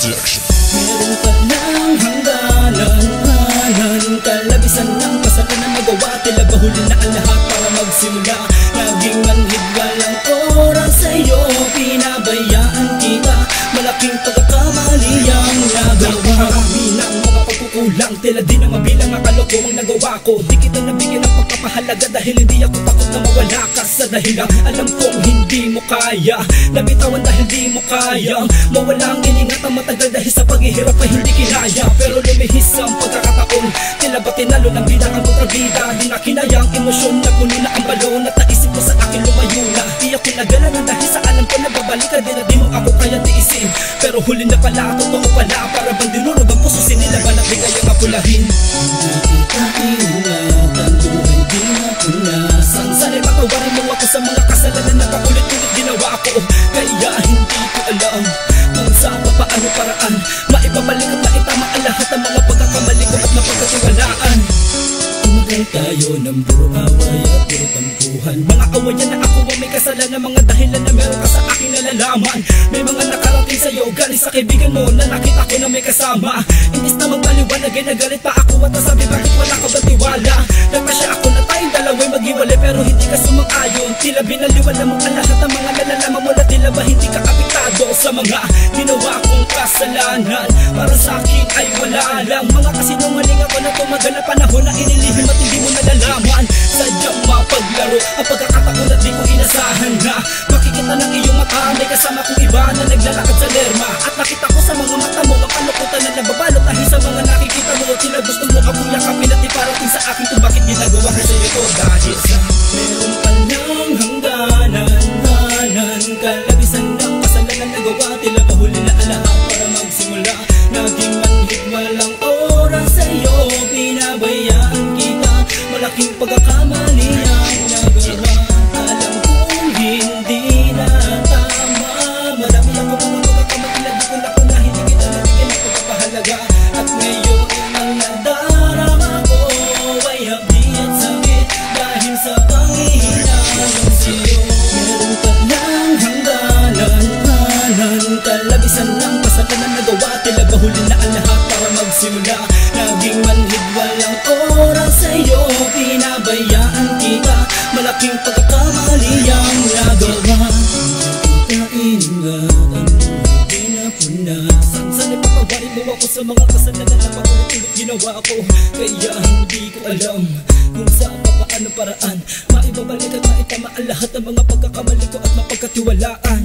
Production. Meron ka ng hangganan, kalabisan ng kasalanan na magawa. Tila ba huli na ang lahat para magsimula? Naging manhid walang oras sa'yo, pinabayaan kita. Malaking pagkakamali ang nagawa. Marami ng mga pagkukulang, tila di na mabilang ang kalokohang nagawa ko. Di kita nabigyan ng pagpapahalaga dahil hindi ako takot na mawala ka. Sa dahilan alam kong hindi mo kaya, nabitawan dahil di mo kaya mawala ang iningatan matagal dahil sa paghihirap ay hindi kinaya. Pero lumihis ang pagkakataon, tila ba tinalo ng bida ang kontrabida. Di na kinaya ang emosyon na puno na ang balon. At naisip mo sa akin lumayo na, di ako nagalanan dahil sa alam ko na babalik ka din na di mo ako kaya tiisin. Pero huli na pala, totoo pala, para bang dinunog ang puso sinilaban at di kayang apulahin. Hindi kita ingatan, buhay di napunasan. Sana'y patawarin mo ako sa mga kasalanan na paulit-ulit ginawa ko. Kaya hindi ko alam kung saan pa paano paraan maibabalik at maitama ang lahat ng mga pagkakamali ko at mapagkatiwalaan. Tumagal tayo ng puro away at puro tampuhan. Mga awayan na ako ang may kasalanan, mga dahilan na meron ka sa aking nalalaman. May mga nakarating sa'yo galing sa kaibigan mo na nakita ko na may kasama. Imbis na magpaliwanag ay nagalit pa ako at nasabi bakit wala ka ba tiwala. Nagpasya ako na tayong dalawa'y maghiwalay pero hindi ka sumang-ayon. Tila binaliwan mo ang lahat ng mga nalalaman mo na tila ba hindi ka apektado sa mga ginawa kong kasalanan. Para sa akin ay wala lang mga kasinungaling ako na tumagal na panahon na inilihim at hindi mo nalalaman. Sadyang mapaglaro ang pagkakataon at di ko inasahan na makikita ng iyong mata. May kasama kong iba na naglalakad sa lerma at nakita ko sa mga mata mo ang kalukutan na nababalot dahil sa mga nakikita mo. Tila gusto mo ako yakapin at iparating sa akin kung bakit ginagawa ko sa'yo to. Dahil sa meron pa ng hangganan, kalabisan ng kasalanan na gawa. Tila ba huli na ang lahat para magsimula? Naging manhid walang oras sa'yo, pinabayaan kita. Malaking pagkakamali ang nagawa. Alam kong hindi na tama, marami lang ako mga pagkakamali na di ko na na hindi kita nabigyan ng pagpapahalaga. At ngayon ang nadarama ko ay hapdi at sakit dahil sa panghihinaan sa'yo. Meron ka ng hangganan, kalabisan ng kasalanan na gawa. Tila ba huli na ang lahat para magsimula? Naging manhid walang oras sa'yo, pinabayaan kita. Malaking pagkakamali ang nagawa. Kaingatan, hindi napunasan. Sana'y patawarin mo ako sa mga kasalanan na paulit-ulit ginawa ko. Kaya hindi ko alam kung saan pa paano paraan maibabalik at maitama ang lahat ng mga pagkakamali ko at mapagkatiwalaan.